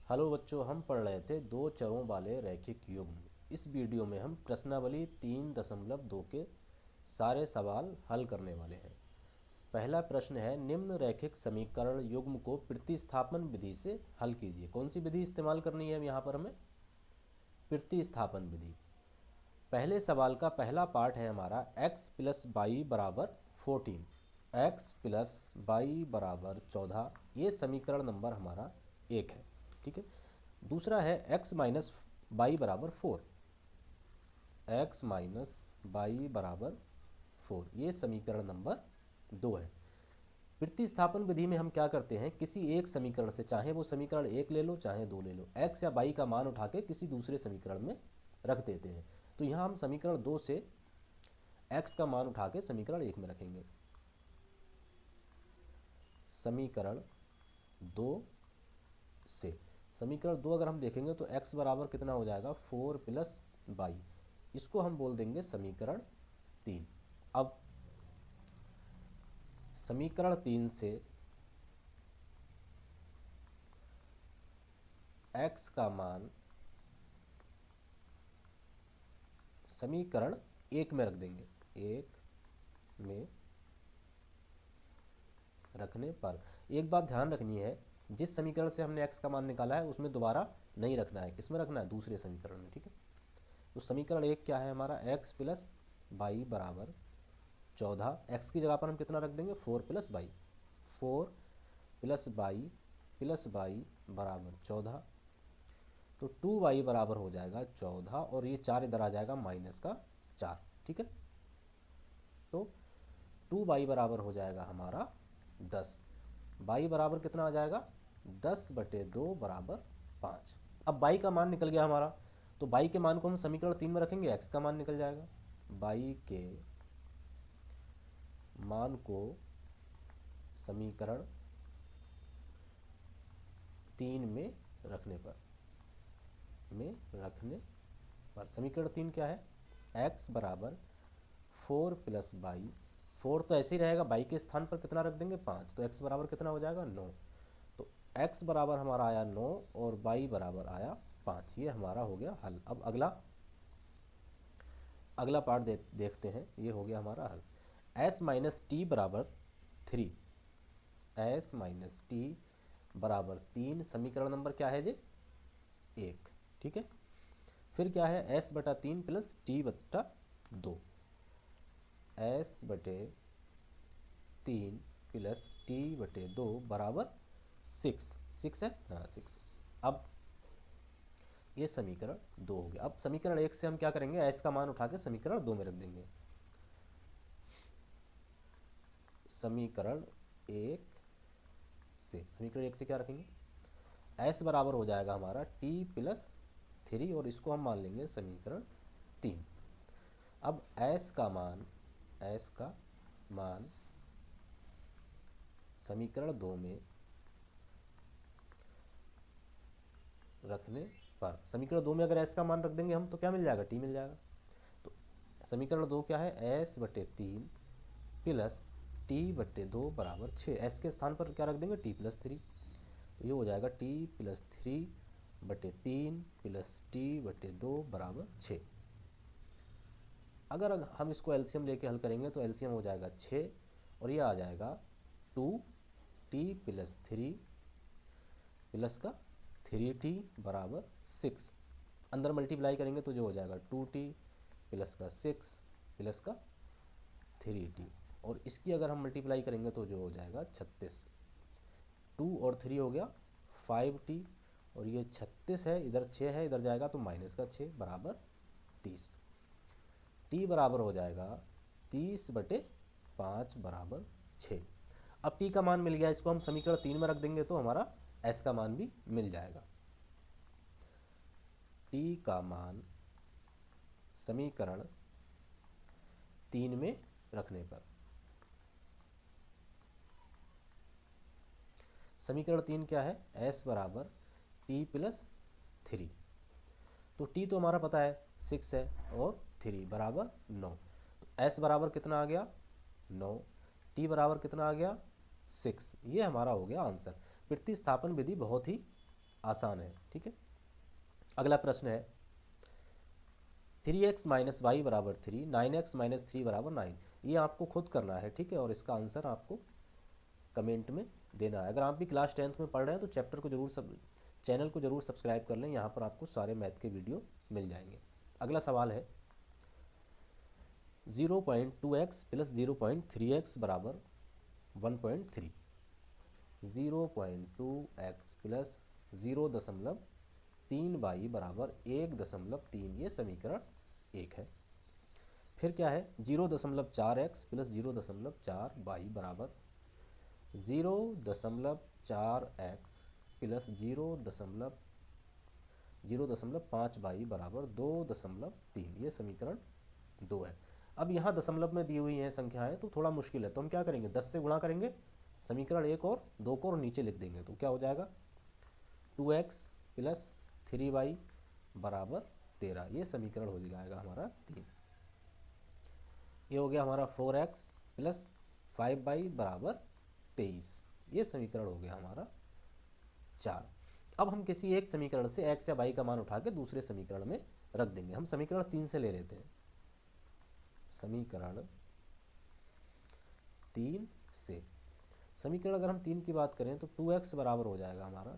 Hello बच्चों, हम पढ़ रहे थे दो चरों वाले रैखिक युग्म। इस वीडियो में हम प्रश्नावली 3.2 के सारे सवाल हल करने वाले हैं। पहला प्रश्न है, निम्न रैखिक समीकरण युग्म को प्रतिस्थापन विधि से हल कीजिए। कौन सी विधि इस्तेमाल करनी है यहाँ पर हमें? प्रतिस्थापन विधि। पहले सवाल का पहला पार्ट है हमारा x प्लस बाई बराबर 14, x प्लस बाई बराबर 14। ये समीकरण नंबर हमारा 1 है। ठीक है। दूसरा है x माइनस बाई बराबर 4, x माइनस बाई बराबर 4। ये समीकरण नंबर 2 है। प्रतिस्थापन विधि में हम क्या करते हैं, किसी एक समीकरण से, चाहे वो समीकरण 1 ले लो चाहे 2 ले लो, x या बाई का मान उठा के किसी दूसरे समीकरण में रख देते हैं। तो यहाँ हम समीकरण 2 से x का मान उठा के समीकरण 1 में रखेंगे। समीकरण 2 से समीकरण 2 अगर हम देखेंगे तो x बराबर कितना हो जाएगा, 4 प्लस बाई। इसको हम बोल देंगे समीकरण 3। अब समीकरण 3 से x का मान समीकरण 1 में रख देंगे। 1 में रखने पर एक बात ध्यान रखनी है, जिस समीकरण से हमने x का मान निकाला है उसमें दोबारा नहीं रखना है। किसमें रखना है? दूसरे समीकरण में। ठीक है। तो समीकरण 1 क्या है हमारा, x प्लस बाई बराबर 14। x की जगह पर हम कितना रख देंगे, 4 प्लस बाई। 4 प्लस बाई बराबर 14। तो 2y बराबर हो जाएगा 14 और ये 4 इधर आ जाएगा माइनस का 4। ठीक है। तो 2y बराबर हो जाएगा हमारा 10। y बराबर कितना आ जाएगा, 10/2 बराबर 5। अब y का मान निकल गया हमारा, तो y के मान को हम समीकरण 3 में रखेंगे, x का मान निकल जाएगा। y के मान को समीकरण 3 में रखने पर समीकरण 3 क्या है, x बराबर 4 प्लस बाई। 4 तो ऐसे ही रहेगा, बाई के स्थान पर कितना रख देंगे, 5। तो x बराबर कितना हो जाएगा, 9। तो x बराबर हमारा आया 9 और बाई बराबर आया 5। ये हमारा हो गया हल। अब अगला पार्ट देखते हैं। ये हो गया हमारा हल। s माइनस टी बराबर 3, s माइनस टी बराबर 3। समीकरण नंबर क्या है जी, 1। ठीक है। फिर क्या है, s/3 plus t/2। s/3 plus t/2 बराबर 6 है, हाँ 6। अब ये समीकरण 2 हो गया। अब समीकरण 1 से हम क्या करेंगे, s का मान उठा के समीकरण 2 में रख देंगे। समीकरण 1 से क्या रखेंगे, s बराबर हो जाएगा हमारा t प्लस 3 और इसको हम मान लेंगे समीकरण 3। अब s का मान समीकरण 2 में रखने पर, समीकरण 2 में अगर s का मान रख देंगे हम तो क्या मिल जाएगा, t मिल जाएगा। तो समीकरण 2 क्या है, s/3 प्लस t/2 बराबर 6। s के स्थान पर क्या रख देंगे, t प्लस 3। तो ये हो जाएगा t प्लस 3/3 प्लस t/2 बराबर 6। अगर हम इसको एलसीएम लेके हल करेंगे तो एलसीएम हो जाएगा 6 और ये आ जाएगा 2t प्लस 3 प्लस का 3t बराबर 6। अंदर मल्टीप्लाई करेंगे तो जो हो जाएगा 2t प्लस का 6 प्लस का 3t, और इसकी अगर हम मल्टीप्लाई करेंगे तो जो हो जाएगा 36। 2 और 3 हो गया 5t और ये 36 है, इधर 6 है, इधर जाएगा तो माइनस का 6 बराबर 30। t बराबर हो जाएगा 30/5 बराबर 6। अब t का मान मिल गया, इसको हम समीकरण 3 में रख देंगे तो हमारा s का मान भी मिल जाएगा। t का मान समीकरण 3 में रखने पर, समीकरण 3 क्या है, s बराबर t प्लस 3। तो t तो हमारा पता है 6 है और 3 बराबर 9। तो s बराबर कितना आ गया, 9। t बराबर कितना आ गया, 6। ये हमारा हो गया आंसर। प्रतिस्थापन विधि बहुत ही आसान है। ठीक है, अगला प्रश्न है 3x माइनस वाई बराबर 3, 9x माइनस 3 बराबर 9। ये आपको खुद करना है। ठीक है, और इसका आंसर आपको कमेंट में देना है। अगर आप भी क्लास 10th में पढ़ रहे हैं तो चैप्टर को जरूर चैनल को जरूर सब्सक्राइब कर लें, यहाँ पर आपको सारे मैथ के वीडियो मिल जाएंगे। अगला सवाल है 0.2x प्लस 0.3x बराबर 1.3। 0.2x प्लस 0.3y बराबर 1.3, ये समीकरण 1 है। फिर क्या है 0.4x प्लस 0.4y बराबर 0.4x प्लस 0.5y बराबर 2.3, ये समीकरण 2 है। अब यहाँ दशमलव में दी हुई हैं संख्याएं तो थोड़ा मुश्किल है, तो हम क्या करेंगे 10 से गुणा करेंगे समीकरण 1 और 2 को और नीचे लिख देंगे, तो क्या हो जाएगा 2x प्लस 3y बराबर 13, ये समीकरण हो जाएगा हमारा 3। ये हो गया हमारा 4x प्लस 5y बराबर 23, ये समीकरण हो गया हमारा 4। अब हम किसी एक समीकरण से x या y का मान उठा के दूसरे समीकरण में रख देंगे। हम समीकरण 3 से ले लेते हैं। समीकरण 3 से समीकरण अगर हम 3 की बात करें तो 2x बराबर हो जाएगा हमारा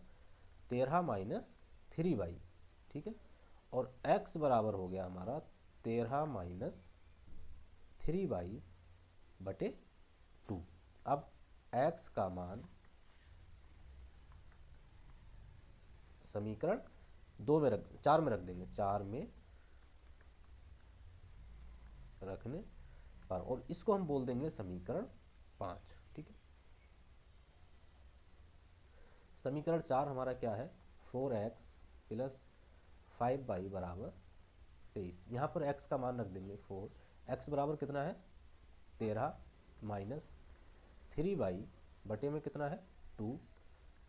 13 माइनस 3y। ठीक है, और x बराबर हो गया हमारा 13 माइनस 3y बटे 2। अब x का मान समीकरण 4 में रख देंगे, 4 में रखने पर, और इसको हम बोल देंगे समीकरण 5। ठीक है, समीकरण 4 हमारा क्या है 4x प्लस 5y बराबर 23। यहाँ पर x का मान रख देंगे 4, x बराबर कितना है 13 माइनस 3y बटे में कितना है 2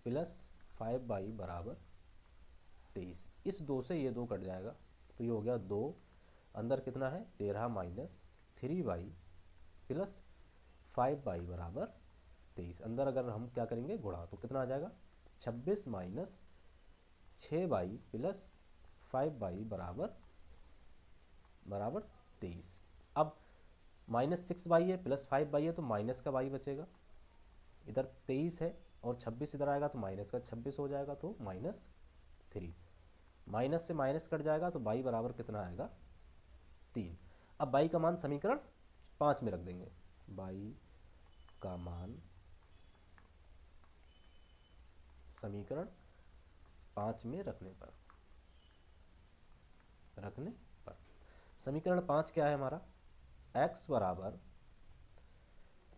प्लस 5y बराबर 23। इस 2 से ये 2 कट जाएगा तो ये हो गया 2, अंदर कितना है 13 माइनस 3y प्लस 5y बराबर 23। अंदर अगर हम क्या करेंगे गुणा तो कितना आ जाएगा 26 माइनस 6y प्लस 5y बराबर 23। अब माइनस 6y है प्लस 5y है तो माइनस का y बचेगा, इधर 23 है और 26 इधर आएगा तो माइनस का 26 हो जाएगा, तो -3। माइनस से माइनस कट जाएगा तो y बराबर कितना आएगा 3। अब y का मान समीकरण 5 में रख देंगे, y का मान समीकरण 5 में रखने पर समीकरण 5 क्या है हमारा x बराबर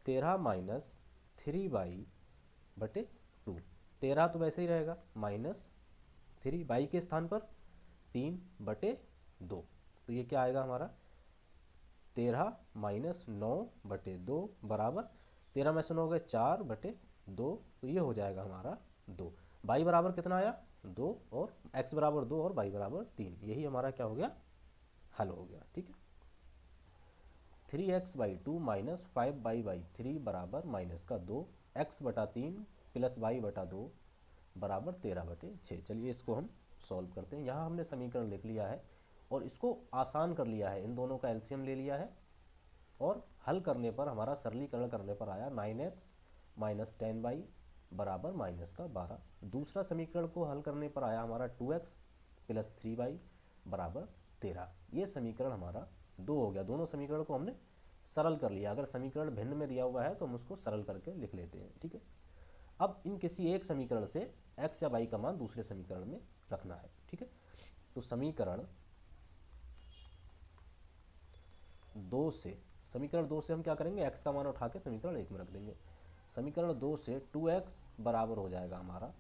13 माइनस 3y बटे 2। 13 तो वैसे ही रहेगा माइनस 3, y के स्थान पर 3 बटे 2, तो ये क्या आएगा हमारा 13 माइनस 9 बटे 2 बराबर 13 में से 9 गए 4 बटे 2, तो ये हो जाएगा हमारा 2। y बराबर कितना आया 2 और x बराबर 2 और y बराबर 3, यही हमारा क्या हो गया हल हो गया। ठीक है, 3x/2 माइनस 5y/3 बराबर माइनस का 2, x बटा 3 प्लस y बटा 2 बराबर 13/6। चलिए इसको हम सॉल्व करते हैं। यहाँ हमने समीकरण लिख लिया है और इसको आसान कर लिया है, इन दोनों का एलसीएम ले लिया है और हल करने पर हमारा सरलीकरण करने पर आया 9x माइनस 10y बराबर माइनस का 12। दूसरा समीकरण को हल करने पर आया हमारा 2x प्लस 3y बराबर 13। ये समीकरण हमारा 2 हो गया। दोनों समीकरण को हमने सरल कर लिया। अगर समीकरण भिन्न में दिया हुआ है तो हम उसको सरल करके लिख लेते हैं। ठीक है, अब इन किसी एक समीकरण से x या y का मान दूसरे समीकरण में रखना है। ठीक है, तो समीकरण 2 से हम क्या करेंगे x का मान उठा के समीकरण 1 में रख देंगे। समीकरण 2 से 2x बराबर हो जाएगा हमारा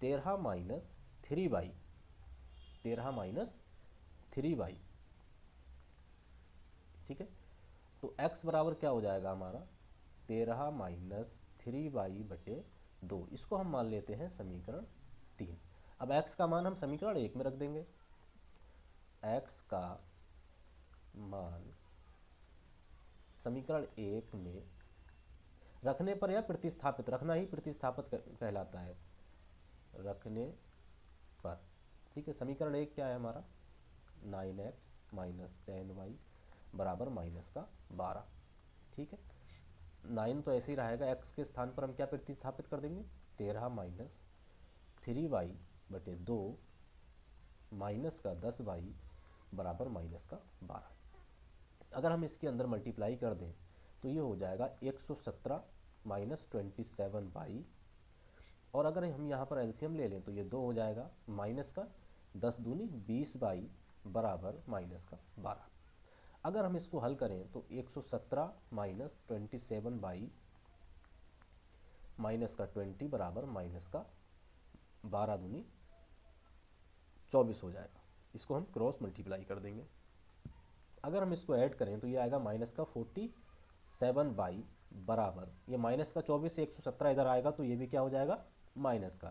13 माइनस 3y, 13 माइनस 3y। ठीक है, तो x बराबर क्या हो जाएगा हमारा 13 माइनस 3y बटे 2, इसको हम मान लेते हैं समीकरण 3। अब x का मान हम समीकरण 1 में रख देंगे। x का मान समीकरण 1 में रखने पर या प्रतिस्थापित, रखना ही प्रतिस्थापित कहलाता है। रखने पर। ठीक है, समीकरण एक क्या है हमारा, 9x माइनस 10y बराबर माइनस का 12। ठीक है, 9 तो ऐसे ही रहेगा, x के स्थान पर हम क्या प्रतिस्थापित कर देंगे, 13 माइनस 3y बटे 2 माइनस का 10y बराबर माइनस का 12। अगर हम इसके अंदर मल्टीप्लाई कर दें तो ये हो जाएगा 117 माइनस 27y, और अगर हम यहाँ पर एलसीएम ले लें तो ये 2 हो जाएगा, माइनस का 10 दूनी 20y बराबर माइनस का 12। अगर हम इसको हल करें तो 117 माइनस 27y माइनस का 20 बराबर माइनस का 12 दूनी 24 हो जाएगा। इसको हम क्रॉस मल्टीप्लाई कर देंगे। अगर हम इसको ऐड करें तो ये आएगा माइनस का 47y बराबर, ये माइनस का 24 से 117 इधर आएगा तो ये भी क्या हो जाएगा, माइनस का।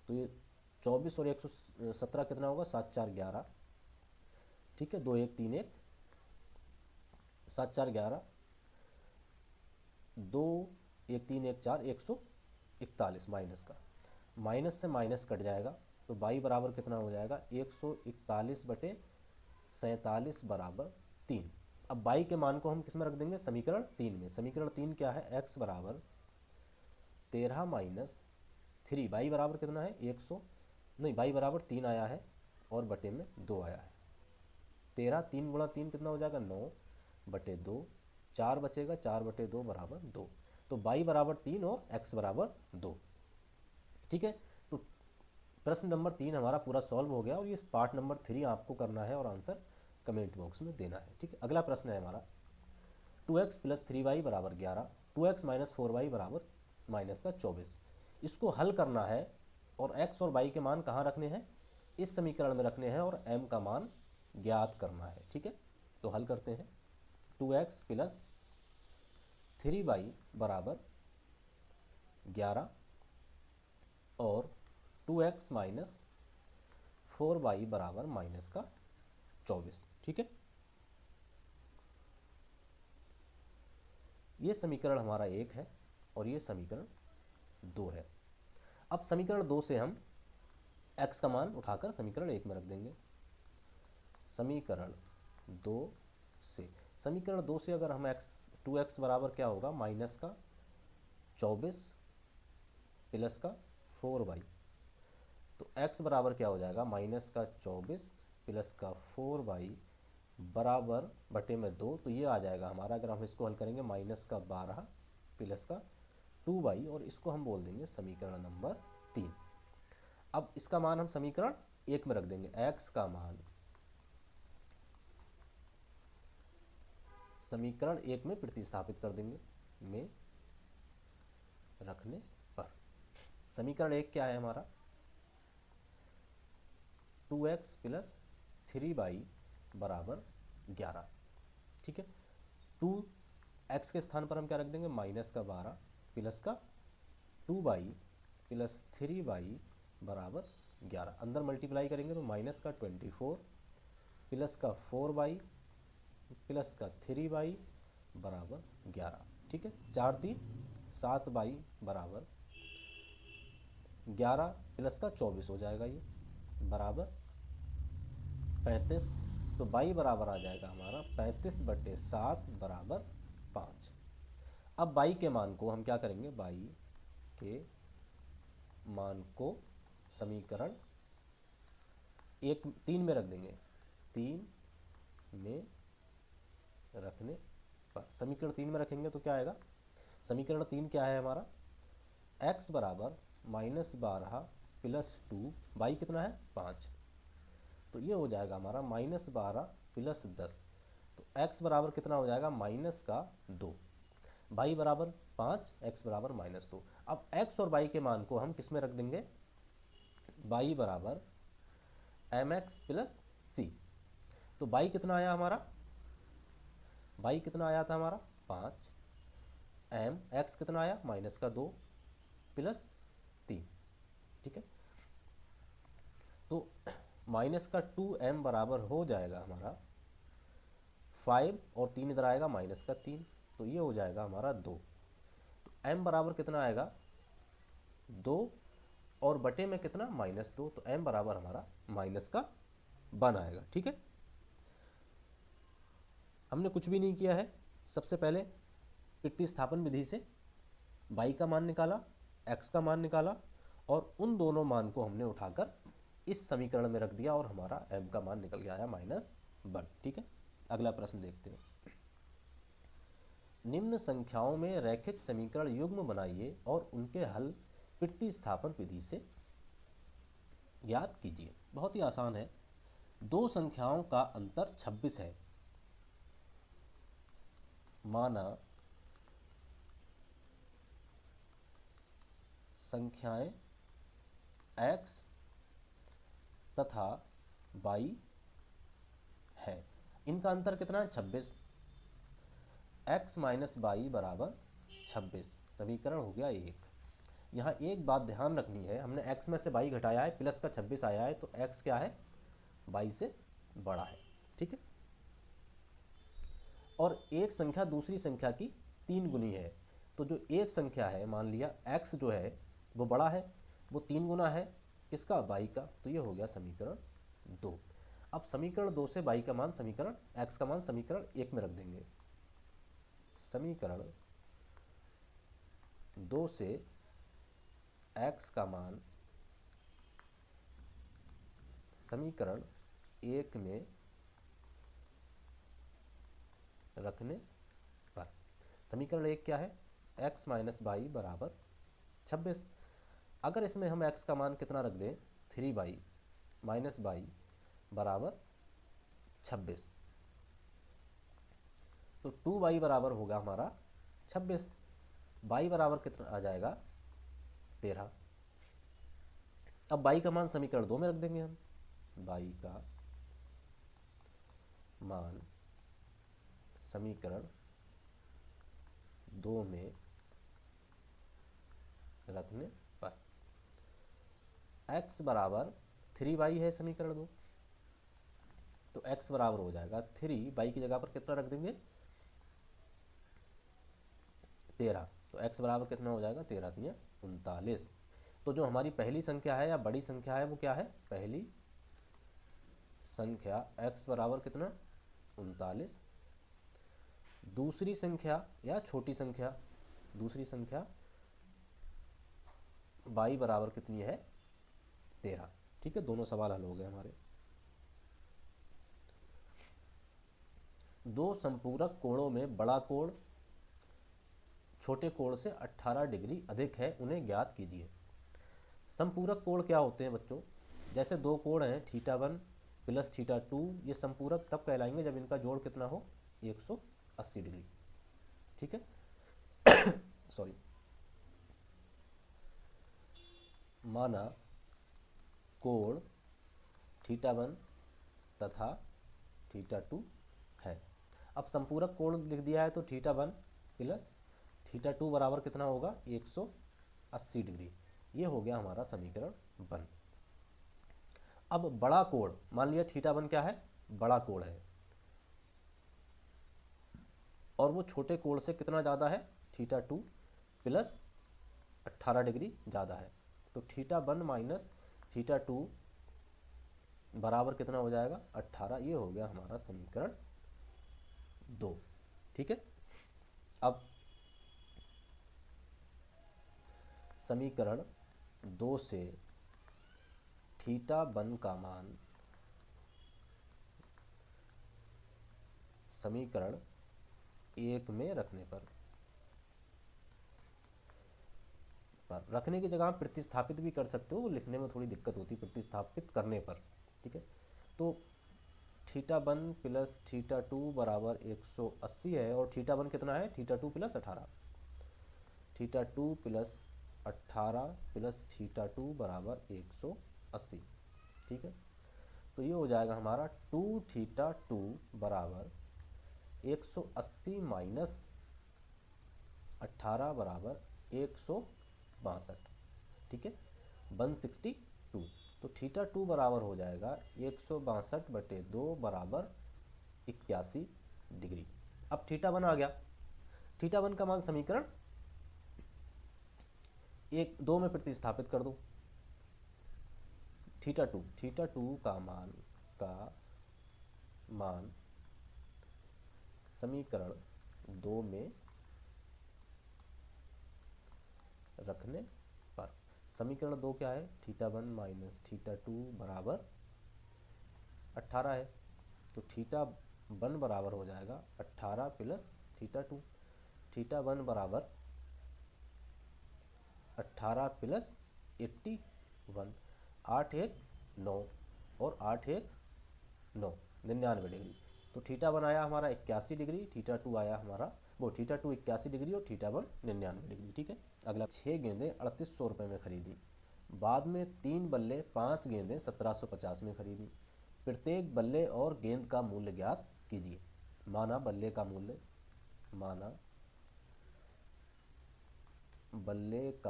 तो ये 24 और 117 कितना होगा, 7 4 11। ठीक है, 2 1 3 1, 7 4 11, 2 1 3 1 4, 141 माइनस का। माइनस से माइनस कट जाएगा तो y बराबर कितना हो जाएगा, 141 बटे 47 बराबर 3। अब y के मान को हम किस में रख देंगे, समीकरण 3 में। समीकरण 3 क्या है, x बराबर 13 माइनस 3, y बराबर कितना है, 100 नहीं, y बराबर 3 आया है और बटे में 2 आया है। 13 3 गुणा 3 कितना हो जाएगा, 9 बटे 2, 4 बचेगा, 4 बटे 2 बराबर 2। तो y बराबर 3 और x बराबर 2। ठीक है, तो प्रश्न नंबर 3 हमारा पूरा सॉल्व हो गया, और ये पार्ट नंबर 3 आपको करना है और आंसर कमेंट बॉक्स में देना है। ठीक है, अगला प्रश्न है हमारा 2x प्लस 3y बराबर 11, 2x माइनस 4y बराबर माइनस का 24। इसको हल करना है और x और y के मान कहाँ रखने हैं, इस समीकरण में रखने हैं, और m का मान ज्ञात करना है। ठीक है, तो हल करते हैं। 2x प्लस 3y बराबर 11 और 2x माइनस 4y बराबर माइनस का 24। ठीक है, ये समीकरण हमारा 1 है और ये समीकरण 2 है। अब समीकरण 2 से हम x का मान उठाकर समीकरण 1 में रख देंगे। समीकरण 2 से, समीकरण 2 से अगर हम2x बराबर क्या होगा, माइनस का 24 प्लस का 4y, तो x बराबर क्या हो जाएगा, माइनस का 24 प्लस का 4y बराबर बटे में 2। तो ये आ जाएगा हमारा, अगर हम इसको हल करेंगे, माइनस का 12 प्लस का 2y, और इसको हम बोल देंगे समीकरण नंबर 3। अब इसका मान हम समीकरण 1 में रख देंगे। x का मान समीकरण 1 में प्रतिस्थापित कर देंगे, में रखने पर। समीकरण 1 क्या है हमारा, 2x प्लस 3y बराबर 11। ठीक है, 2x के स्थान पर हम क्या रख देंगे, माइनस का 12 प्लस का 2y प्लस 3y बराबर 11। अंदर मल्टीप्लाई करेंगे तो माइनस का 24 प्लस का 4y प्लस का 3y बराबर 11। ठीक है, 4 3 7y बराबर 11 प्लस का 24 हो जाएगा, ये बराबर 35। तो y बराबर आ जाएगा हमारा 35 बटे 7 बराबर 5। अब y के मान को हम क्या करेंगे, y के मान को समीकरण 3 में रख देंगे। 3 में रखने पर, समीकरण 3 में रखेंगे तो क्या आएगा, समीकरण 3 क्या है हमारा, x बराबर माइनस 12 प्लस 2, y कितना है 5, तो ये हो जाएगा हमारा माइनस 12 प्लस 10। तो x बराबर कितना हो जाएगा, माइनस का 2, y बराबर 5, x बराबर माइनस 2। अब x और y के मान को हम किस में रख देंगे, y बराबर mx प्लस c। तो y कितना आया हमारा, y कितना आया था हमारा 5, x कितना आया, माइनस का 2 प्लस 3। ठीक है, तो माइनस का 2m बराबर हो जाएगा हमारा 5, और 3 इधर आएगा माइनस का 3, तो ये हो जाएगा हमारा 2। तो m बराबर कितना आएगा, 2 और बटे में कितना -2, तो m बराबर हमारा -1 आएगा। ठीक है, हमने कुछ भी नहीं किया है। सबसे पहले प्रतिस्थापन विधि से y का मान निकाला, x का मान निकाला और उन दोनों मान को हमने उठाकर इस समीकरण में रख दिया और हमारा m का मान निकल के आया -1। ठीक है, अगला प्रश्न देखते हैं। निम्न संख्याओं में रैखिक समीकरण युग्म बनाइए और उनके हल प्रतिस्थापन विधि से ज्ञात कीजिए। बहुत ही आसान है। दो संख्याओं का अंतर 26 है। माना संख्याएं x तथा y है। इनका अंतर कितना है? 26। x माइनस वाई बराबर 26। समीकरण हो गया 1। यहाँ एक बात ध्यान रखनी है, हमने x में से y घटाया है, प्लस का 26 आया है, तो x क्या है? y से बड़ा है। ठीक है, और एक संख्या दूसरी संख्या की 3 गुनी है। तो जो एक संख्या है, मान लिया x जो है वो बड़ा है, वो 3 गुना है किसका? y का। तो ये हो गया समीकरण 2। अब समीकरण 2 से y का मान समीकरण x का मान समीकरण 1 में रख देंगे। समीकरण 2 से x का मान समीकरण 1 में रखने पर समीकरण 1 क्या है? x माइनस वाई बराबर 26। अगर इसमें हम x का मान कितना रख दें? 3y माइनस वाई बराबर 26, तो 2y बराबर होगा हमारा 26। y बराबर कितना आ जाएगा? 13। अब y का मान समीकरण 2 में रख देंगे हम। y का मान समीकरण 2 में रखने पर x बराबर 3y है समीकरण 2, तो x बराबर हो जाएगा 3, y की जगह पर कितना रख देंगे? 13। तो x बराबर कितना हो जाएगा? 13 तिया 39। तो जो हमारी पहली संख्या है या बड़ी संख्या है वो क्या है? पहली संख्या x बराबर कितना? 39। दूसरी संख्या या छोटी संख्या, दूसरी संख्या y बराबर कितनी है? 13। ठीक है, दोनों सवाल हल हो गए हमारे। दो संपूरक कोणों में बड़ा कोण छोटे कोण से 18 डिग्री अधिक है, उन्हें ज्ञात कीजिए। संपूरक कोण क्या होते हैं बच्चों? जैसे दो कोण हैं θ1 प्लस θ2, ये संपूरक तब कहलाएंगे जब इनका जोड़ कितना हो? 180 डिग्री। ठीक है सॉरी। माना कोण θ1 तथा θ2 है। अब संपूरक कोण लिख दिया है तो θ1 प्लस θ2 बराबर कितना होगा? 180 डिग्री। ये हो गया हमारा समीकरण 1। अब बड़ा कोण, मान लिया θ1 क्या है? बड़ा कोण है और वो छोटे कोण से कितना ज़्यादा है? θ2 प्लस 18 डिग्री ज़्यादा है, तो θ1 माइनस θ2 बराबर कितना हो जाएगा? 18। ये हो गया हमारा समीकरण 2। ठीक है, अब समीकरण 2 से θ1 का मान समीकरण 1 में रखने पर रखने की जगह आप प्रतिस्थापित भी कर सकते हो, वो लिखने में थोड़ी दिक्कत होती है प्रतिस्थापित करने पर। ठीक है, तो θ1 प्लस θ2 बराबर 180 है और θ1 कितना है? θ2 प्लस 18। θ2 प्लस 18 प्लस θ2 बराबर 180। ठीक है, तो ये हो जाएगा हमारा 2θ2 बराबर 180 माइनस 18 बराबर 162। ठीक है, 162। तो θ2 बराबर हो जाएगा 162/2 बराबर 81 डिग्री। अब θ1 आ गया। θ1 का मान समीकरण 1 2 में प्रतिस्थापित कर दो। थीटा टू का मान समीकरण 2 में रखने पर, समीकरण 2 क्या है, थीटा 1 माइनस थीटा 2 बराबर 18 है। तो थीटा 1 बराबर हो जाएगा 18 प्लस थीटा 2। थीटा 1 बराबर 18 प्लस 81, 8 1 9 और 8 1 9, 99 डिग्री। तो थीटा 1 आया हमारा 81 डिग्री, थीटा 2 आया हमारा थीटा 2 81 डिग्री और थीटा 1 99 डिग्री। ठीक है। अगला, 6 गेंदें 3800 रुपये में खरीदी, बाद में 3 बल्ले 5 गेंदें 1750 में खरीदी, प्रत्येक बल्ले और गेंद का मूल्य ज्ञात कीजिए। माना बल्ले का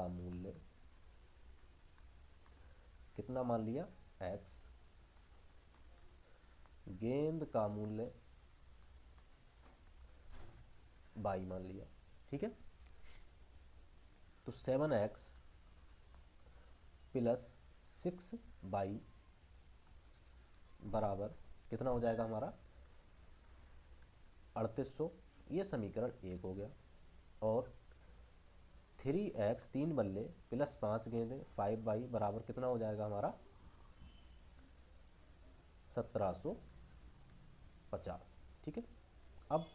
मूल्य कितना मान लिया, x, गेंद का मूल्य y मान लिया। ठीक है। तो 7x प्लस 6y बराबर कितना हो जाएगा हमारा 3800। ये समीकरण 1 हो गया। और 3x 3 बल्ले प्लस 5 गेंदे 5y बराबर कितना हो जाएगा हमारा 1750। ठीक है। अब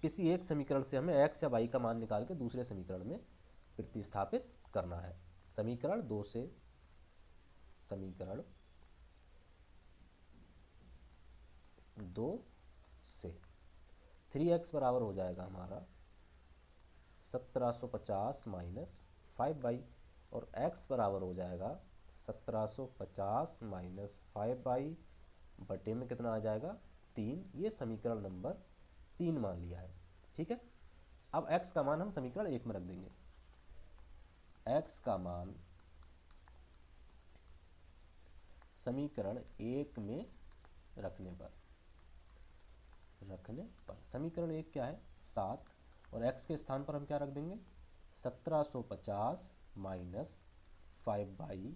किसी एक समीकरण से हमें x या y का मान निकाल के दूसरे समीकरण में प्रतिस्थापित करना है। समीकरण 2 से 3x बराबर हो जाएगा हमारा 1750 माइनस 5y, और x बराबर हो जाएगा 1750 माइनस 5y बटे में कितना आ जाएगा 3। ये समीकरण नंबर 3 मान लिया है। ठीक है। अब x का मान हम समीकरण 1 में रख देंगे। x का मान समीकरण 1 में रखने पर समीकरण 1 क्या है 7, और x के स्थान पर हम क्या रख देंगे 1750 माइनस 5y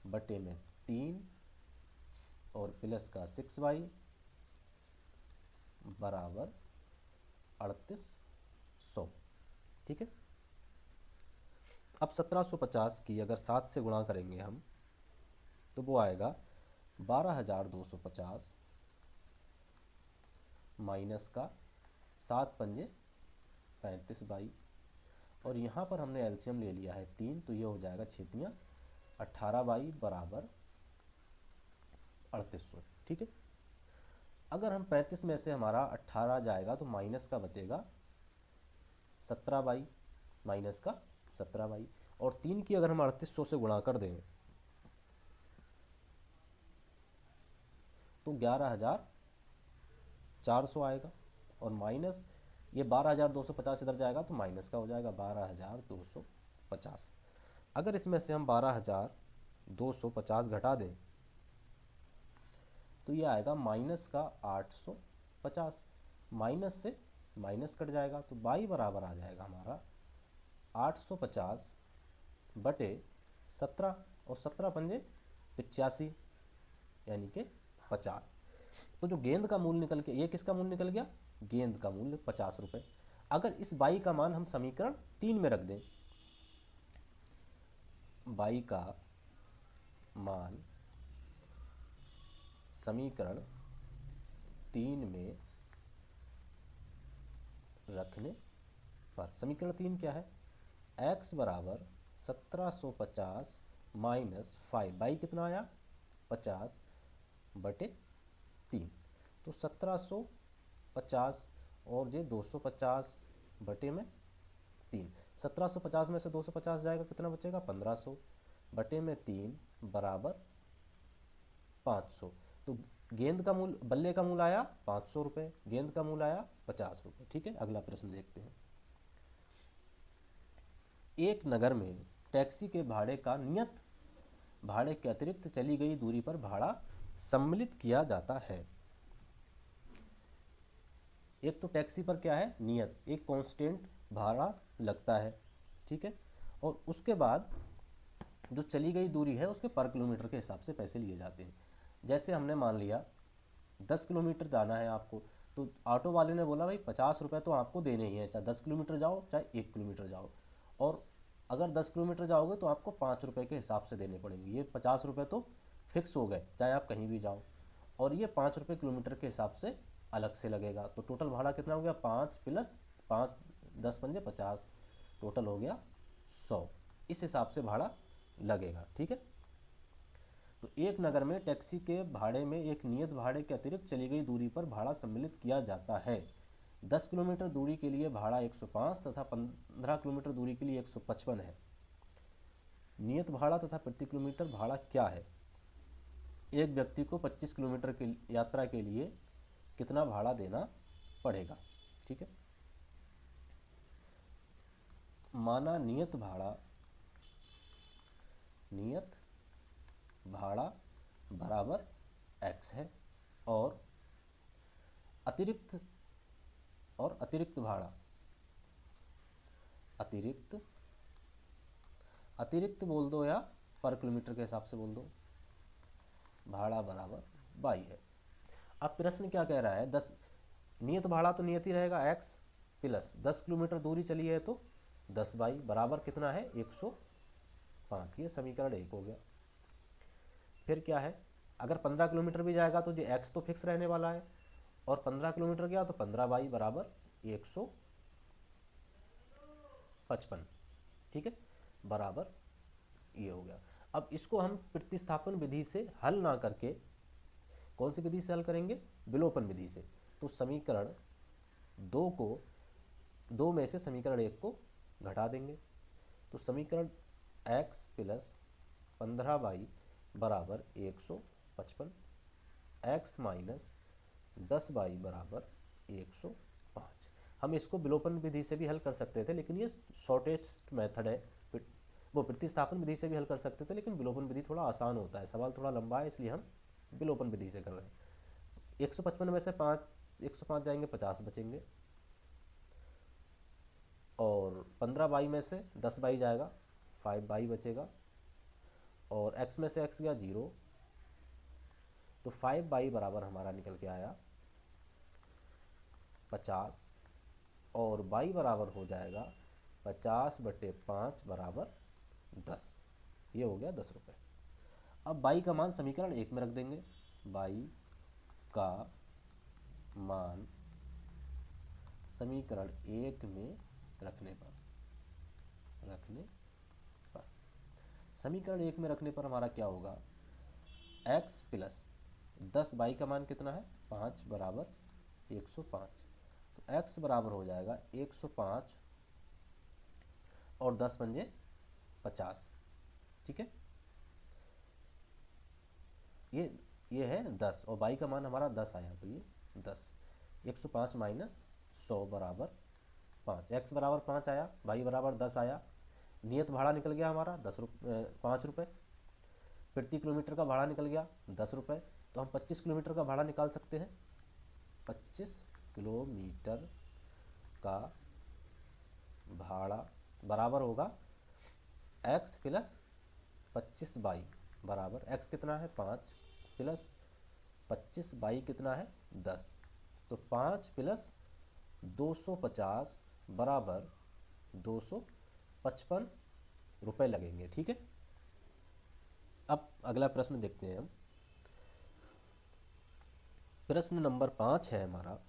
बटे में 3 और प्लस का 6y बराबर 3800। ठीक है। अब 1750 की अगर 7 से गुणा करेंगे हम तो वो आएगा 12250 माइनस का 7 पंजे 35y, और यहाँ पर हमने एलसीएम ले लिया है 3, तो ये हो जाएगा 6 18y बराबर 3800। ठीक है। अगर हम 35 में से हमारा 18 जाएगा तो माइनस का बचेगा 17y, माइनस का 17y, और 3 की अगर हम 3800 से गुणा कर दें तो 11400 आएगा, और माइनस ये 12250 इधर जाएगा तो माइनस का हो जाएगा 12250। अगर इसमें से हम 12250 घटा दें तो ये आएगा माइनस का 850, माइनस से माइनस कट जाएगा तो y बराबर आ जाएगा हमारा 850 बटे 17, और 17 पंजे 85 यानी कि 50। तो जो गेंद का मूल्य निकल के, ये किसका मूल्य निकल गया, गेंद का मूल्य 50 रुपये। अगर इस y का मान हम समीकरण 3 में रख दें, y का मान समीकरण 3 में रखने पर, समीकरण 3 क्या है, x बराबर 1750 माइनस 5y कितना आया 50 बटे 3, तो 1750 और ये 250 बटे में 3। 1750 में से 250 जाएगा कितना बचेगा 1500 बटे में 3 बराबर 500। तो गेंद का मूल्य, बल्ले का मूल्य आया 500 रुपये, गेंद का मूल्य आया 50 रुपये। ठीक है। अगला प्रश्न देखते हैं। एक नगर में टैक्सी के भाड़े का नियत भाड़े के अतिरिक्त चली गई दूरी पर भाड़ा सम्मिलित किया जाता है। एक तो टैक्सी पर क्या है नियत, एक कांस्टेंट भाड़ा लगता है। ठीक है। और उसके बाद जो चली गई दूरी है उसके पर किलोमीटर के हिसाब से पैसे लिए जाते हैं। जैसे हमने मान लिया 10 किलोमीटर जाना है आपको, तो ऑटो वाले ने बोला भाई 50 रुपये तो आपको देने ही है, चाहे 10 किलोमीटर जाओ चाहे 1 किलोमीटर जाओ। और अगर 10 किलोमीटर जाओगे तो आपको 5 रुपये के हिसाब से देने पड़ेंगे। ये 50 रुपये तो फिक्स हो गए चाहे आप कहीं भी जाओ, और ये 5 रुपये किलोमीटर के हिसाब से अलग से लगेगा। तो टोटल भाड़ा कितना हो गया, 5 + 5, 10×5 = 50, टोटल हो गया 100। इस हिसाब से भाड़ा लगेगा, ठीक है। तो एक नगर में टैक्सी के भाड़े में एक नियत भाड़े के अतिरिक्त चली गई दूरी पर भाड़ा सम्मिलित किया जाता है। 10 किलोमीटर दूरी के लिए भाड़ा 105 तथा 15 किलोमीटर दूरी के लिए 155 है। नियत भाड़ा तथा प्रति किलोमीटर भाड़ा क्या है? एक व्यक्ति को 25 किलोमीटर की यात्रा के लिए कितना भाड़ा देना पड़ेगा, ठीक है। माना नियत भाड़ा बराबर x है और अतिरिक्त भाड़ा, अतिरिक्त बोल दो या पर किलोमीटर के हिसाब से बोल दो, भाड़ा बराबर y है। अब प्रश्न क्या कह रहा है, 10 नियत भाड़ा तो नियत ही रहेगा x प्लस 10 किलोमीटर दूरी चली है तो 10y बराबर कितना है 105। ये समीकरण 1 हो गया। फिर क्या है, अगर 15 किलोमीटर भी जाएगा तो जो x तो फिक्स रहने वाला है, और 15 किलोमीटर गया तो 15y बराबर 155, ठीक है, बराबर ये हो गया। अब इसको हम प्रतिस्थापन विधि से हल ना करके कौन सी विधि से हल करेंगे, विलोपन विधि से। तो समीकरण 2 में से समीकरण 1 को घटा देंगे। तो समीकरण x प्लस 15y बराबर 155, x माइनस 10y बराबर 105। हम इसको विलोपन विधि से भी हल कर सकते थे, लेकिन ये शॉर्टेस्ट मेथड है। वो प्रतिस्थापन विधि से भी हल कर सकते थे, लेकिन विलोपन विधि थोड़ा आसान होता है, सवाल थोड़ा लंबा है, इसलिए हम विलोपन विधि से कर रहे हैं। 155 में से 105 जाएंगे, 50 बचेंगे, और 15y में से 10y जाएगा, 5y बचेगा, और x में से x गया 0, तो 5y बराबर हमारा निकल के आया 50, और y बराबर हो जाएगा 50/5 बराबर 10। ये हो गया 10 रुपये। अब y का मान समीकरण 1 में रख देंगे। y का मान समीकरण 1 में रखने पर समीकरण 1 में रखने पर हमारा क्या होगा, x प्लस 10, y का मान कितना है 5 बराबर 105। तो x बराबर हो जाएगा 105 और 10 पंजे 50, ठीक है। ये है 10 और y का मान हमारा 10 आया, तो ये 10, 105 माइनस 100 बराबर 5। x बराबर 5 आया, y बराबर 10 आया। नियत भाड़ा निकल गया हमारा 5 रुपये, प्रति किलोमीटर का भाड़ा निकल गया 10 रुपये। तो हम 25 किलोमीटर का भाड़ा निकाल सकते हैं। 25 किलोमीटर का भाड़ा बराबर होगा x प्लस 25y बराबर, x कितना है 5 प्लस 25y कितना है 10। तो 5 प्लस 250 बराबर 255 रुपये लगेंगे, ठीक है। अब अगला प्रश्न देखते हैं हम। प्रश्न नंबर 5 है हमारा,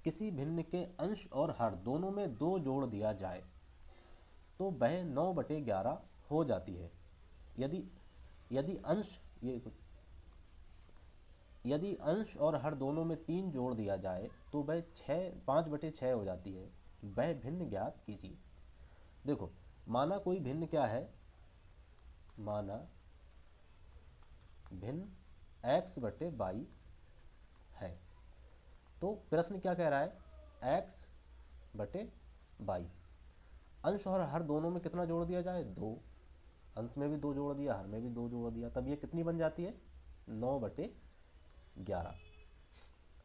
किसी भिन्न के अंश और हर दोनों में 2 जोड़ दिया जाए तो वह 9/11 हो जाती है। यदि अंश और हर दोनों में 3 जोड़ दिया जाए तो वह 5/6 हो जाती है। वह भिन्न ज्ञात कीजिए। देखो, माना कोई भिन्न क्या है, माना भिन्न x/y है। तो प्रश्न क्या कह रहा है, x/y। अंश और हर दोनों में कितना जोड़ दिया जाए, 2। अंश में भी 2 जोड़ दिया, हर में भी 2 जोड़ दिया, तब ये कितनी बन जाती है 9/11।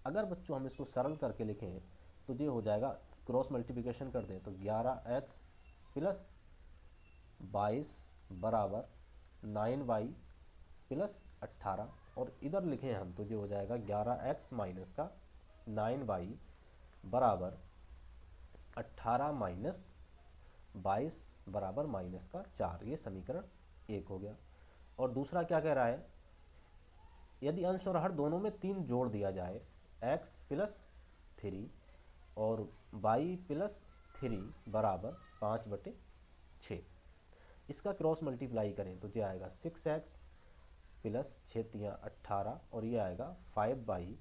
अगर बच्चों हम इसको सरल करके लिखें तो ये हो जाएगा, क्रॉस मल्टीप्लिकेशन कर दें तो 11x प्लस 22 बराबर 9y प्लस 18, और इधर लिखें हम तो जो हो जाएगा 11x माइनस का 9y बराबर 18 माइनस 22 बराबर माइनस का 4। ये समीकरण 1 हो गया। और दूसरा क्या कह रहा है, यदि अंश और हर दोनों में 3 जोड़ दिया जाए, x प्लस 3 और y प्लस 3 बराबर 5/6, इसका क्रॉस मल्टीप्लाई करें तो ये आएगा 6x प्लस 6×3 = 18, और ये आएगा 5y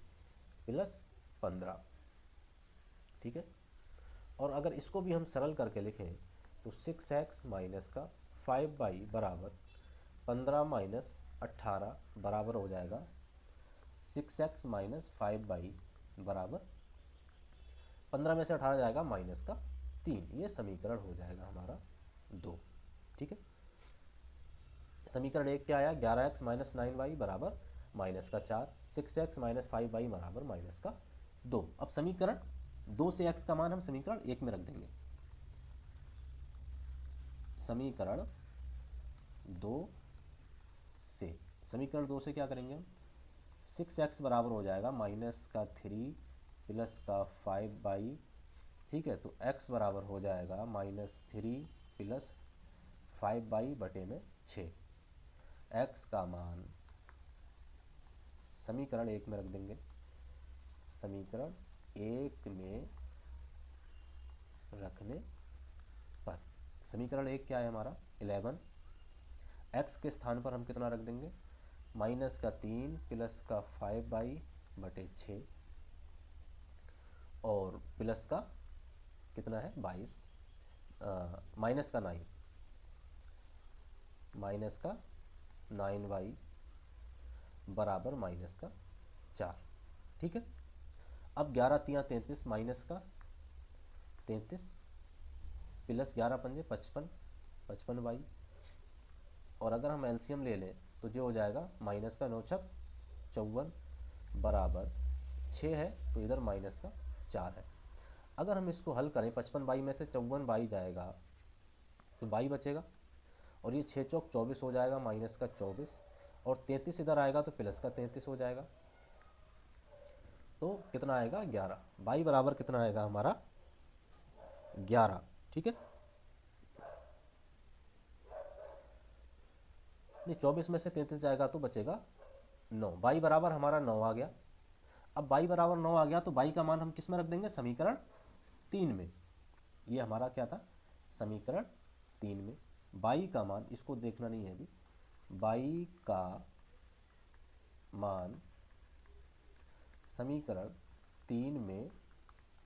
प्लस 15। ठीक है, और अगर इसको भी हम सरल करके लिखें तो 6x माइनस का 5y बराबर 15 माइनस 18 बराबर हो जाएगा 6x माइनस 5y बराबर 15 में से 18 जाएगा माइनस का 3। ये समीकरण हो जाएगा हमारा 2। ठीक है, समीकरण 1 क्या आया, 11x माइनस 9y बराबर माइनस का 4, 6x माइनस 5y बराबर माइनस का 2। अब समीकरण 2 से x का मान हम समीकरण 1 में रख देंगे। समीकरण 2 से क्या करेंगे हम, 6x बराबर हो जाएगा माइनस का 3 प्लस का 5y। ठीक है, तो x बराबर हो जाएगा -3 प्लस 5y/6। x का मान समीकरण 1 में रख देंगे। समीकरण 1 में रखने पर समीकरण 1 क्या है हमारा, 11। x के स्थान पर हम कितना रख देंगे, माइनस का 3 प्लस का 5y/6 और प्लस का कितना है 22, माइनस का 9, माइनस का 9y बराबर माइनस का 4। ठीक है, अब 11×3 = 33 माइनस का 33 प्लस 11×5 = 55, 55y, और अगर हम एलसीएम ले लें तो जो हो जाएगा माइनस का 9×6 = 54 बराबर 6 है, तो इधर माइनस का 4 है। अगर हम इसको हल करें 55y में से 54y जाएगा तो y बचेगा, और ये 6×4 = 24 हो जाएगा माइनस का 24, और 33 इधर आएगा तो प्लस का 33 हो जाएगा, तो कितना आएगा 11। y बराबर कितना आएगा हमारा 11। ठीक है, नहीं 24 में से 33 जाएगा तो बचेगा 9। y बराबर हमारा 9 आ गया। अब y बराबर 9 आ गया तो y का मान हम किस में रख देंगे, समीकरण 3 में। ये हमारा क्या था, समीकरण 3 में y का मान, इसको देखना नहीं है अभी, y का मान समीकरण 3 में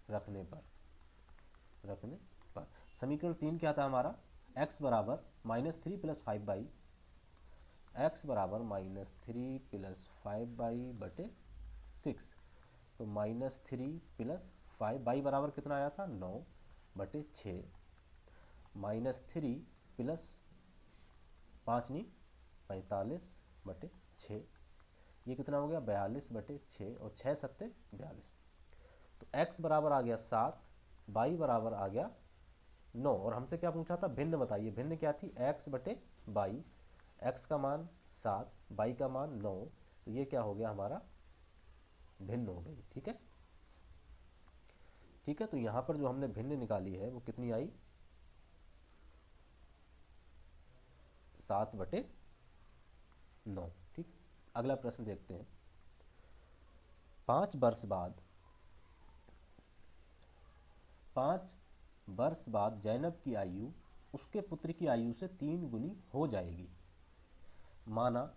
रखने पर समीकरण 3 क्या था हमारा, x बराबर -3 प्लस 5y, x बराबर -3 प्लस 5y/6, तो -3 प्लस 5, y बराबर कितना आया था 9/6, -3 प्लस 5 नहीं 45/6, ये कितना हो गया 42/6, और 6 7 42, तो x बराबर आ गया 7, y बराबर आ गया 9। और हमसे क्या पूछा था, भिन्न बताइए, भिन्न क्या थी, x/y, x का मान 7, y का मान 9, तो ये क्या हो गया हमारा भिन्न हो गई। ठीक है, ठीक है, तो यहाँ पर जो हमने भिन्न निकाली है वो कितनी आई, 7/9। ठीक, अगला प्रश्न देखते हैं। 5 वर्ष बाद जैनब की आयु उसके पुत्र की आयु से 3 गुनी हो जाएगी। माना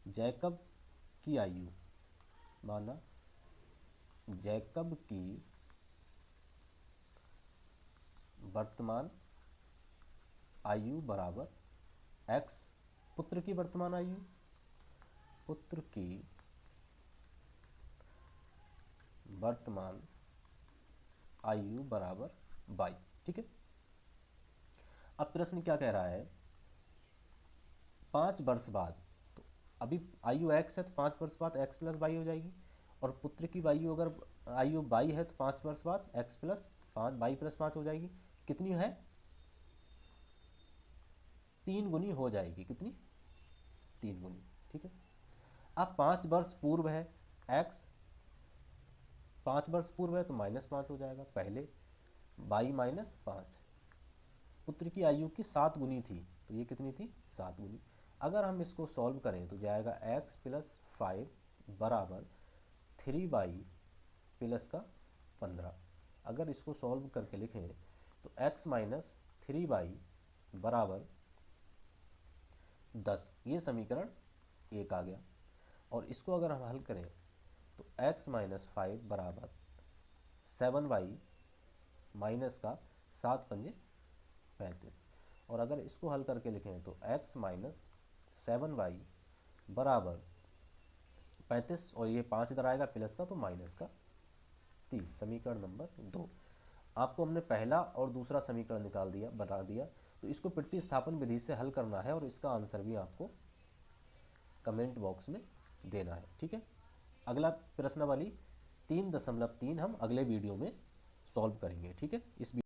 जैकब की वर्तमान आयु बराबर x, पुत्र की वर्तमान आयु बराबर y। ठीक है, अब प्रश्न क्या कह रहा है, 5 वर्ष बाद, तो अभी आयु x है तो 5 वर्ष बाद x प्लस y हो जाएगी, और पुत्र की आयु अगर आयु y है तो 5 वर्ष बाद x प्लस 5 y प्लस 5 हो जाएगी। कितनी है 3 गुनी हो जाएगी। कितनी? 3 गुनी। ठीक है। अब 5 वर्ष पूर्व है x, 5 वर्ष पूर्व है तो -5 हो जाएगा पहले, y -5। पुत्र की आयु की 7 गुनी थी, तो ये कितनी थी? 7 गुनी। अगर हम इसको सॉल्व करें तो जाएगा x + 5 बराबर 3y + 15। अगर इसको सॉल्व करके लिखें तो x - 3y बराबर 10, ये समीकरण 1 आ गया। और इसको अगर हम हल करें तो x - 5 बराबर 7y माइनस का 7 पंजे 35। और अगर इसको हल करके लिखें तो x - 7y बराबर 35, और ये 5 इधर आएगा प्लस का तो माइनस का 30। समीकरण नंबर 2। आपको हमने पहला और दूसरा समीकरण निकाल दिया, बता दिया। तो इसको प्रतिस्थापन विधि से हल करना है और इसका आंसर भी आपको कमेंट बॉक्स में देना है। ठीक है। अगला प्रश्नावली 3.3 हम अगले वीडियो में सॉल्व करेंगे। ठीक है। इस